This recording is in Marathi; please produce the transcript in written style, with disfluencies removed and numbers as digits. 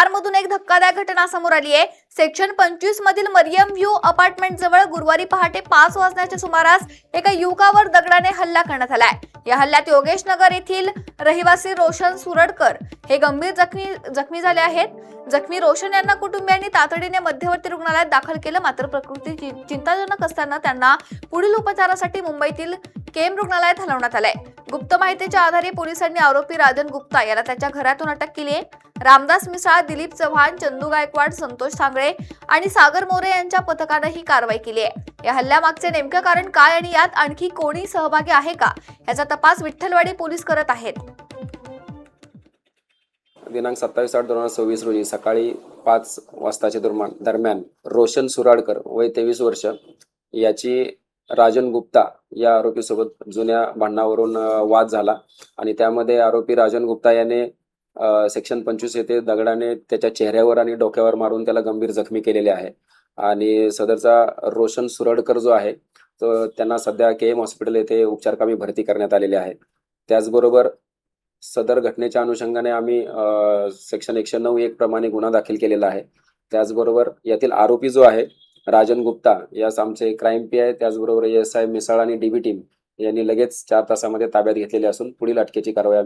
कारमधून एक धक्कादायक घटना समोर आली आहे। सेक्शन 25 मधील मरियम व्ह्यू अपार्टमेंट जवळ गुरुवारी पहाटे 5 वाजण्याच्या सुमारास एका युवकावर दगडाने हल्ला करण्यात आलाय। या हल्ल्यात योगेश नगर येथील रहिवासी रोशन सुरडकर हे गंभीर जखमी झाले आहेत। जखमी रोशन यांना कुटुंबियांनी तातडीने मध्यवर्ती रुग्णालयात दाखल केलं, मात्र प्रकृती चिंताजनक असताना त्यांना पुढील उपचारासाठी मुंबईतील केम रुग्णालयात हलवण्यात आलंय। गुप्त माहितीच्या आधारे पोलिसांनी आरोपी राजन गुप्ता याला त्याच्या घरातून अटक केली आहे। रामदास मिसाळ, दिलीप चव्हाण, चंदू गायकवाड, संतोष सांगळे आणि सागर मोरे यांच्या पथकाने ही कारवाई केली आहे। या हल्ल्यामागचे नेमके कारण काय आणि यात आणखी कोणी सहभागी आहे का याचा तपास विठ्ठलवाडी पोलीस करत आहेत। दिनांक 27/8/2026 रोजी सकाळी 5 वाजताच्या दरम्यान रोशन सुराडकर वय 23 वर्ष याची राजन गुप्ता या आरोपीसोबत जुन्या भांडणावरून वाद झाला आणि त्यामध्ये आरोपी राजन गुप्ता याने सेक्शन 25 येथे दगडाने त्याच्या चेहऱ्यावर आणि डोक्यावर मारून त्याला गंभीर जखमी केलेले आहे आणि सदरचा रोशन सुरडकर जो आहे तो त्यांना सध्या केएम हॉस्पिटल येथे उपचारकामी भरती करण्यात आलेले आहे। त्याचबरोबर सदर घटनेच्या अनुषंगाने आम्ही सेक्शन 109(1) प्रमाणे गुन्हा दाखल केलेला आहे। त्याचबरोबर यातील आरोपी जो आहे राजन गुप्ता यास आमचे क्राईम पीआय त्याचबरोबर एएसआय मिसाळ आणि डीबी टीम यांनी लगेच 4 तासामध्ये ताब्यात घेतलेले असून पुढील अटकेची कारवाई